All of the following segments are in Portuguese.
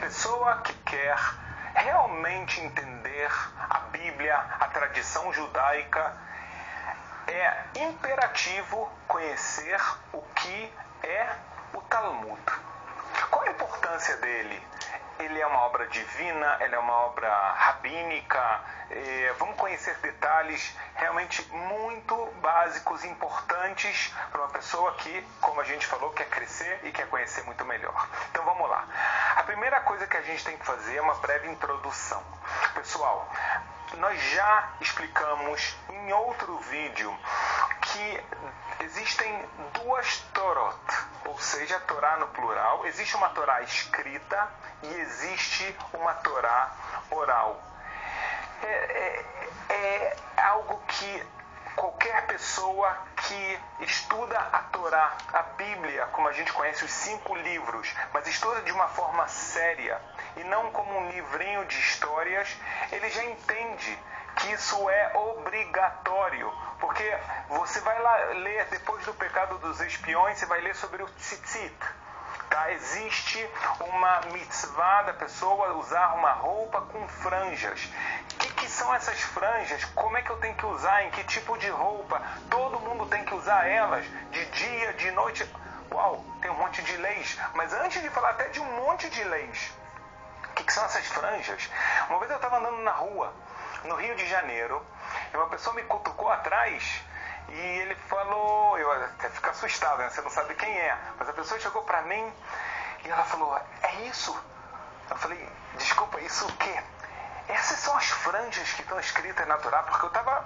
pessoa que quer realmente entender a Bíblia, a tradição judaica, é imperativo conhecer o que é o Talmud. Qual a importância dele? Ele é uma obra divina, ele é uma obra rabínica, vamos conhecer detalhes realmente muito básicos, importantes para uma pessoa que, como a gente falou, quer crescer e quer conhecer muito melhor. Então vamos lá. A primeira coisa que a gente tem que fazer é uma breve introdução. Pessoal, nós já explicamos em outro vídeo que existem duas Torot, ou seja, Torá no plural. Existe uma Torá escrita e existe uma Torá oral. É algo que qualquer pessoa que estuda a Torá, a Bíblia, como a gente conhece os 5 livros, mas estuda de uma forma séria e não como um livrinho de histórias, ele já entende que isso é obrigatório, porque você vai lá ler, depois do pecado dos espiões, você vai ler sobre o tzitzit. Tá? Existe uma mitzvah da pessoa usar uma roupa com franjas. O que são essas franjas? Como é que eu tenho que usar? Em que tipo de roupa? Todo mundo tem que usar elas, de dia, de noite. Uau, tem um monte de leis. Mas antes de falar até de um monte de leis, o que são essas franjas? Uma vez eu estava andando na rua, no Rio de Janeiro, e uma pessoa me cutucou atrás e ele falou, eu até fico assustado, né? Você não sabe quem é, mas a pessoa chegou pra mim e ela falou, é isso? Eu falei, desculpa, isso o quê? Essas são as franjas que estão escritas na Torá, porque eu estava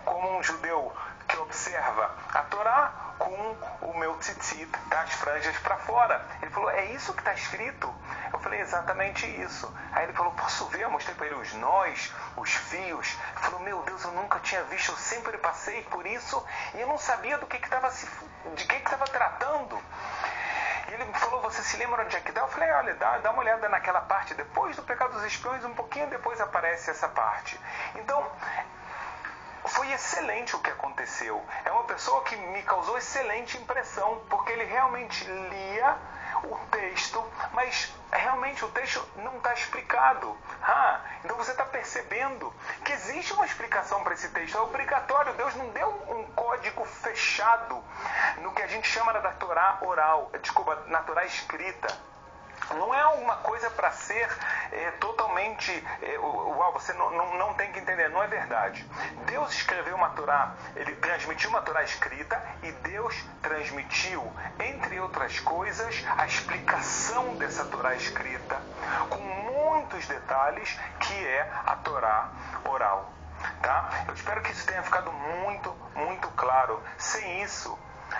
como um judeu que observa a Torá com o meu tzitzit, das franjas para fora. Ele falou, é isso que está escrito? Eu falei, exatamente isso. Aí ele falou, posso ver? Eu mostrei para ele os nós, os fios. Ele falou, meu Deus, eu nunca tinha visto, eu sempre passei por isso e eu não sabia de que estava tratando. E ele me falou, você se lembra onde é que dá? Eu falei, olha, dá uma olhada naquela parte, depois do pecado dos espiões, um pouquinho depois aparece essa parte. Então, foi excelente o que aconteceu. É uma pessoa que me causou excelente impressão, porque ele realmente lia o texto, mas realmente o texto não está explicado. Então você está percebendo que existe uma explicação para esse texto. É obrigatório. Deus não deu um código fechado no que a gente chama da Torá oral, na Torá escrita. Não é alguma coisa para ser totalmente... você não tem que entender, não é verdade. Deus escreveu uma Torá, ele transmitiu uma Torá escrita e Deus transmitiu, entre outras coisas, a explicação dessa Torá escrita, com muitos detalhes, que é a Torá oral. Tá? Eu espero que isso tenha ficado muito, muito claro. Sem isso,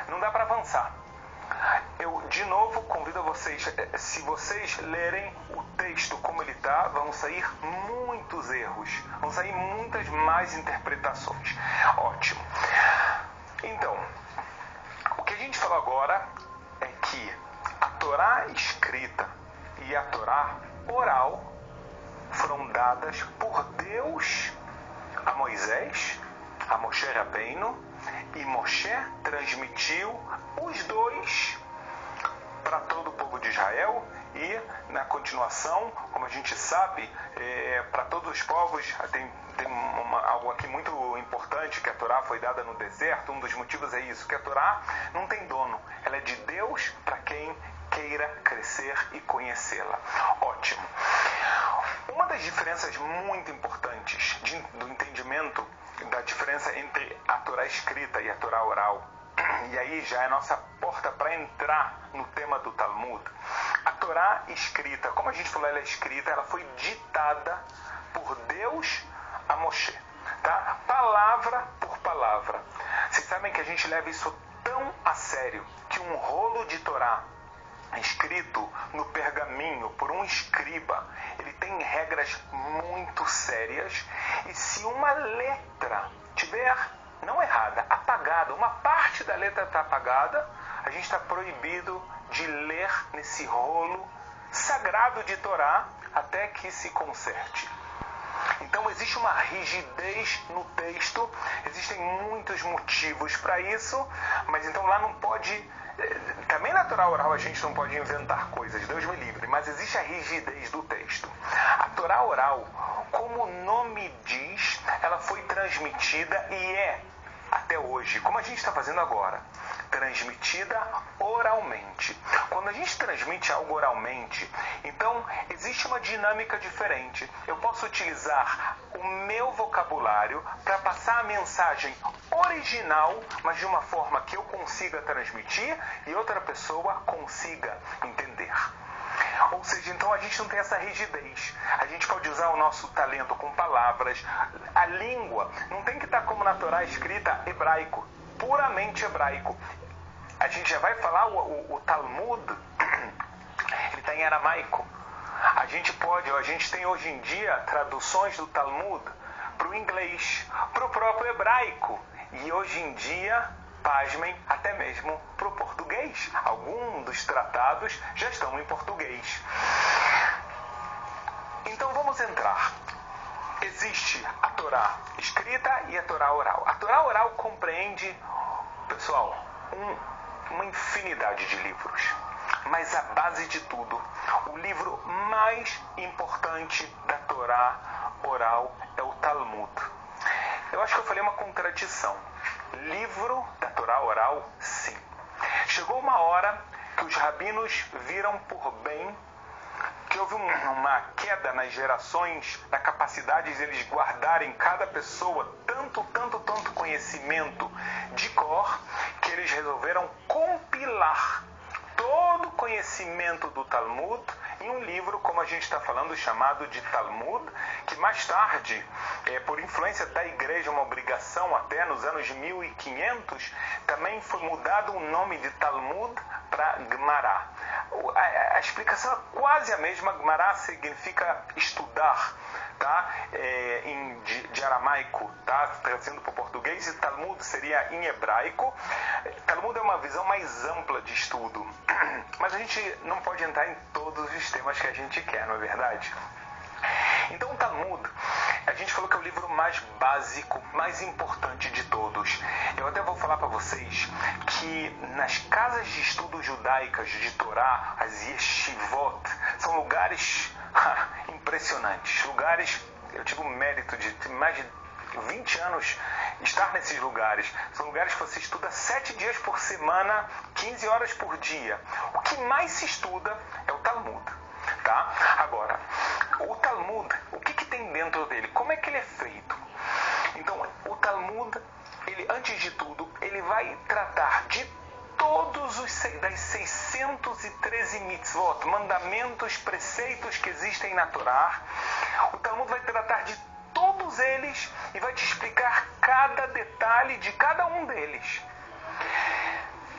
não dá para avançar. Eu, de novo, convido a vocês, se vocês lerem o texto como ele está, vão sair muitos erros, vão sair muitas más interpretações. Ótimo. Então, o que a gente falou agora é que a Torá escrita e a Torá oral foram dadas por Deus a Moisés, a Moshe Rabbeinu, e Moshe transmitiu os dois para todo o povo de Israel e, na continuação, como a gente sabe, para todos os povos. Tem algo aqui muito importante, que a Torá foi dada no deserto. Um dos motivos é isso, que a Torá não tem dono, ela é de Deus para quem queira crescer e conhecê-la. Ótimo. Uma das diferenças muito importantes do entendimento da diferença entre a Torá escrita e a Torá oral, e aí já é a nossa porta para entrar no tema do Talmud. A Torá escrita, como a gente falou, ela é escrita, ela foi ditada por Deus a Moshe, tá? Palavra por palavra. Vocês sabem que a gente leva isso tão a sério que um rolo de Torá escrito no pergaminho por um escriba, ele tem regras muito sérias, e se uma letra tiver não errada, apagada, uma parte da letra está apagada, a gente está proibido de ler nesse rolo sagrado de Torá até que se conserte. Então existe uma rigidez no texto, existem muitos motivos para isso, mas então lá não pode Também na Torá oral a gente não pode inventar coisas, Deus me livre, mas existe a rigidez do texto. A Torá oral, como o nome diz, ela foi transmitida e é, até hoje, como a gente está fazendo agora, transmitida oralmente. Quando a gente transmite algo oralmente, então existe uma dinâmica diferente. Eu posso utilizar o meu vocabulário para passar a mensagem original, mas de uma forma que eu consiga transmitir e outra pessoa consiga entender. Ou seja, então a gente não tem essa rigidez. A gente pode usar o nosso talento com palavras. A língua não tem que estar como na Torá escrita hebraico, puramente hebraico. A gente já vai falar o Talmud, ele está em aramaico. A gente tem hoje em dia traduções do Talmud para o inglês, para o próprio hebraico. E hoje em dia, pasmem, até mesmo para o português. Alguns dos tratados já estão em português. Então vamos entrar. Existe a Torá escrita e a Torá oral. A Torá oral compreende, pessoal, uma infinidade de livros. Mas a base de tudo, o livro mais importante da Torá oral é o Talmud. Eu acho que eu falei uma contradição. Livro da Torá oral, sim. Chegou uma hora que os rabinos viram por bem que houve uma queda nas gerações, na capacidade de eles guardarem cada pessoa tanto conhecimento de cor, que eles resolveram compilar todo o conhecimento do Talmud em um livro, como a gente está falando, chamado de Talmud, que mais tarde, por influência da igreja, uma obrigação até nos anos 1500, também foi mudado o nome de Talmud para Gemara. A explicação é quase a mesma. Gemara significa estudar, tá? De aramaico, tá? Traduzindo para o português, e Talmud seria em hebraico. Talmud é uma visão mais ampla de estudo, mas a gente não pode entrar em todos os temas que a gente quer, não é verdade? Então o Talmud, a gente falou que é o livro mais básico, mais importante de todos. Eu até vou falar para vocês que nas casas de estudo judaicas de Torá, as yeshivot, são lugares impressionantes. Lugares, eu tive o mérito de mais de 20 anos estar nesses lugares. São lugares que você estuda 7 dias por semana, 15 horas por dia. O que mais se estuda é o Talmud. Tá? Agora, o Talmud, o que tem dentro dele? Como é que ele é feito? Então, o Talmud, ele, antes de tudo, ele vai tratar de todos das 613 mitzvot, mandamentos, preceitos que existem na Torá. O Talmud vai tratar de todos eles e vai te explicar cada detalhe de cada um deles.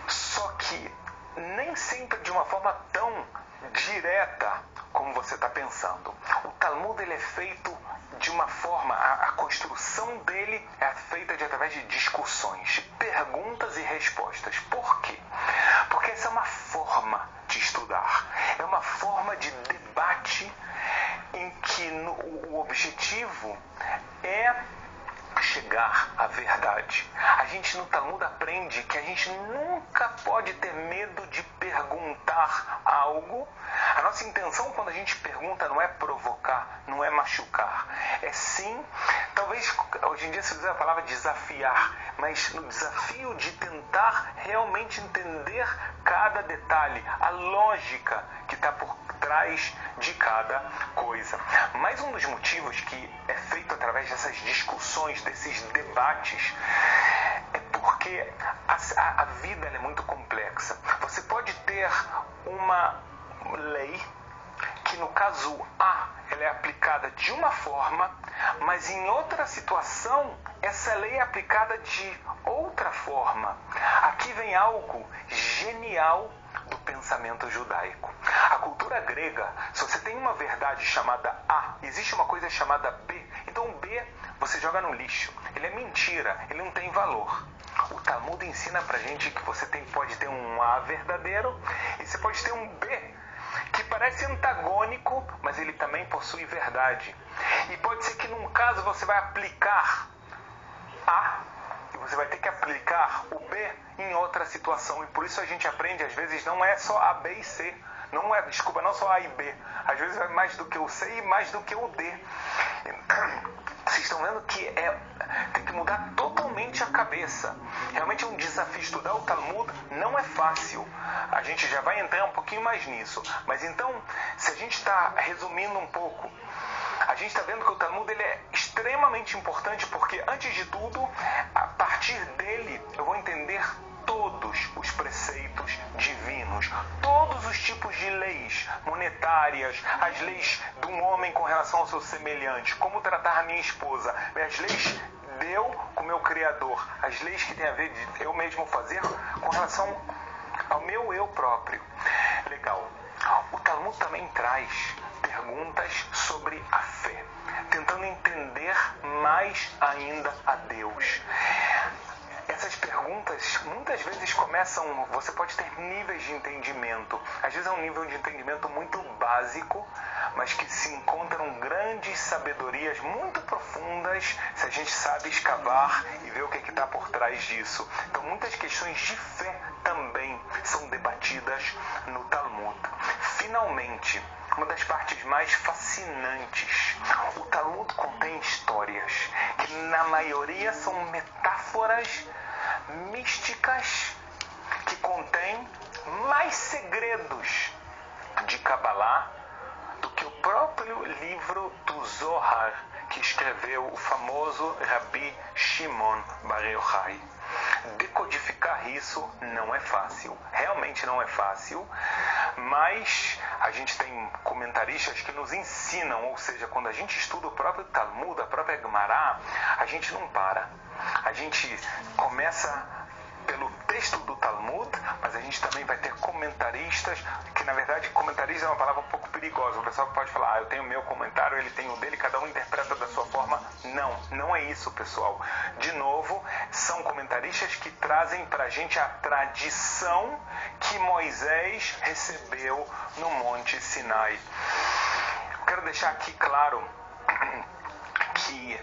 Só que nem sempre de uma forma tão direta como você está pensando. O Talmud, ele é feito de uma forma, a construção dele é feita através de discussões, de perguntas e respostas. Por quê? Porque essa é uma forma de estudar, é uma forma de debate em que o objetivo é chegar à verdade. A gente no Talmud aprende que a gente nunca pode ter medo de perguntar algo. A nossa intenção quando a gente pergunta não é provocar, não é machucar. É sim, talvez hoje em dia se usa a palavra desafiar, mas no desafio de tentar realmente entender cada detalhe, a lógica que está por trás de cada coisa. Mas um dos motivos que é feito através dessas discussões, desses debates, é porque a vida é muito complexa. Você pode ter uma lei que no caso A ela é aplicada de uma forma, mas em outra situação essa lei é aplicada de outra forma. Aqui vem algo genial do pensamento judaico. A cultura grega, se você tem uma verdade chamada A, existe uma coisa chamada B. Então o B você joga no lixo. Ele é mentira, ele não tem valor. O Talmud ensina pra gente que você pode ter um A verdadeiro e você pode ter um B que parece antagônico, mas ele também possui verdade. E pode ser que num caso você vai aplicar A e você vai ter que aplicar o B em outra situação. E por isso a gente aprende, às vezes, não é só A, B e C. Não só A e B. Às vezes é mais do que o C e mais do que o D. Vocês estão vendo que tem que mudar totalmente a cabeça. Realmente é um desafio. Estudar o Talmud não é fácil. A gente já vai entrar um pouquinho mais nisso. Mas então, se a gente está resumindo um pouco, a gente está vendo que o Talmud ele é extremamente importante porque, antes de tudo, a partir dele eu vou entender todos os preceitos divinos, todos os tipos de leis monetárias, as leis de um homem com relação ao seu semelhante, como tratar a minha esposa, as leis de eu com o meu Criador, as leis que tem a ver de eu mesmo fazer com relação ao meu eu próprio. Legal. O Talmud também traz perguntas sobre a fé, tentando entender mais ainda a Deus. Essas perguntas muitas vezes começam, você pode ter níveis de entendimento. Às vezes é um nível de entendimento muito básico, mas que se encontram grandes sabedorias muito profundas se a gente sabe escavar e ver o que está por trás disso. Então muitas questões de fé também são debatidas no Talmud. Finalmente, uma das partes mais fascinantes, o Talmud contém histórias que na maioria são metáforas místicas que contêm mais segredos de Kabbalah do que o próprio livro do Zohar que escreveu o famoso Rabbi Shimon Bar Yochai. Decodificar isso não é fácil, realmente não é fácil, mas a gente tem comentaristas que nos ensinam, ou seja, quando a gente estuda o próprio Talmud, a própria Gemara, a gente não para. A gente começa pelo texto do Talmud, mas a gente também vai ter comentaristas, que na verdade comentarista é uma palavra um pouco perigosa. O pessoal pode falar, eu tenho o meu comentário, ele tem o dele, cada um interpreta da sua forma. Não é isso, pessoal. De novo, são comentaristas que trazem para a gente a tradição que Moisés recebeu no Monte Sinai. Eu quero deixar aqui claro que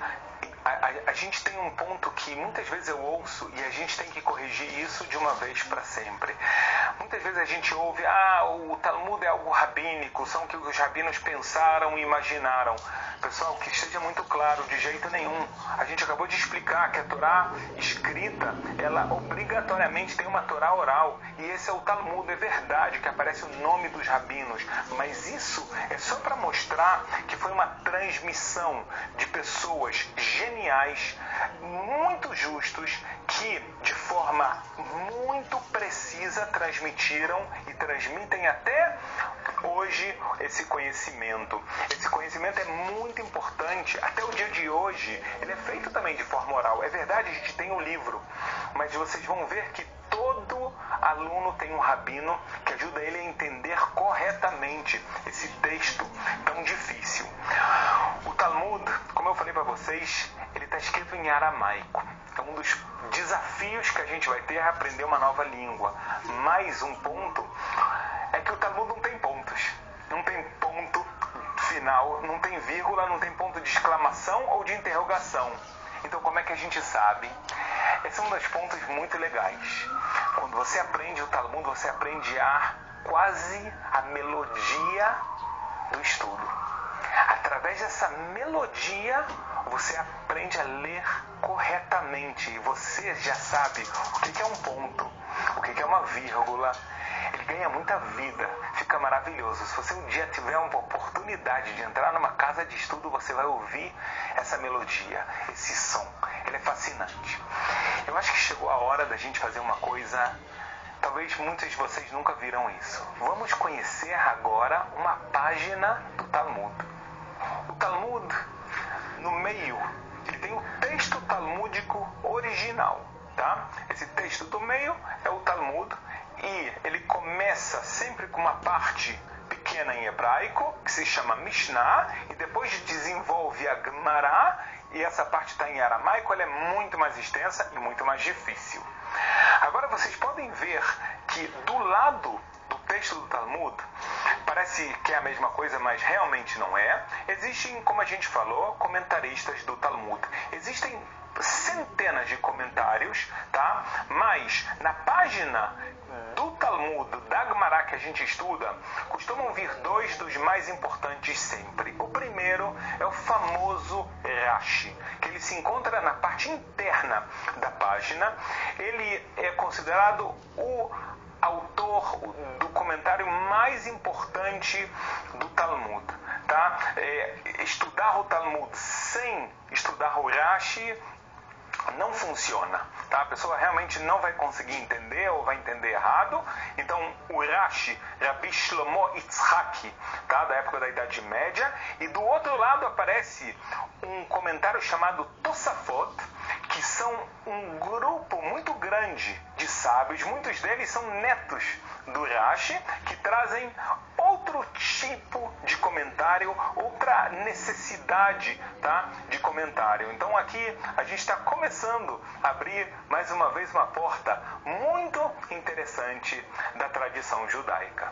a gente tem um ponto que muitas vezes eu ouço e a gente tem que corrigir isso de uma vez para sempre. Muitas vezes a gente ouve, o Talmud é algo rabínico, são o que os rabinos pensaram e imaginaram. Pessoal, que esteja muito claro, de jeito nenhum. A gente acabou de explicar que a Torá escrita, ela obrigatoriamente tem uma Torá oral. E esse é o Talmud, é verdade que aparece o nome dos rabinos. Mas isso é só para mostrar que foi uma transmissão de pessoas geniais, muito justos, que de forma muito precisa transmitiram e transmitem até hoje esse conhecimento. Esse conhecimento é muito importante. Até o dia de hoje, ele é feito também de forma oral. É verdade, a gente tem um livro, mas vocês vão ver que todo aluno tem um rabino que ajuda ele a entender corretamente esse texto tão difícil. O Talmud, como eu falei para vocês, ele está escrito em aramaico. É um dos desafios que a gente vai ter é aprender uma nova língua. Mais um ponto é que o Talmud não tem pontos. Não tem ponto final, não tem vírgula, não tem ponto de exclamação ou de interrogação. Então como é que a gente sabe? Esse é um dos pontos muito legais. Quando você aprende o Talmud, você aprende quase a melodia do estudo. Através dessa melodia, você aprende a ler corretamente. E você já sabe o que é um ponto, o que é uma vírgula. Ele ganha muita vida, fica maravilhoso. Se você um dia tiver uma oportunidade de entrar numa casa de estudo, você vai ouvir essa melodia, esse som. Ele é fascinante. Eu acho que chegou a hora da gente fazer uma coisa, talvez muitos de vocês nunca viram isso. Vamos conhecer agora uma página do Talmud. O Talmud, no meio, ele tem o texto talmúdico original, tá? Esse texto do meio é o Talmud e ele começa sempre com uma parte pequena em hebraico, que se chama Mishnah, e depois desenvolve a Gemara, e essa parte está em aramaico, ela é muito mais extensa e muito mais difícil. Agora vocês podem ver que do lado do texto do Talmud, parece que é a mesma coisa, mas realmente não é. Existem, como a gente falou, comentaristas do Talmud. Existem centenas de comentários, tá? Mas na página do Talmud, da Gemara que a gente estuda, costumam vir dois dos mais importantes sempre. O primeiro é o famoso Rashi, que ele se encontra na parte interna da página. Ele é considerado o autor do comentário mais importante do Talmud, tá? Estudar o Talmud sem estudar o Rashi não funciona, tá? A pessoa realmente não vai conseguir entender ou vai entender errado. Então, o Rashi, Rabbi Shlomo Yitzhaki, tá? Da época da Idade Média, e do outro lado aparece um comentário chamado Tosafot, que são um grupo muito grande de sábios, muitos deles são netos do Rashi, que trazem outro tipo de comentário, outra necessidade, tá, de comentário. Então aqui a gente está começando a abrir mais uma vez uma porta muito interessante da tradição judaica.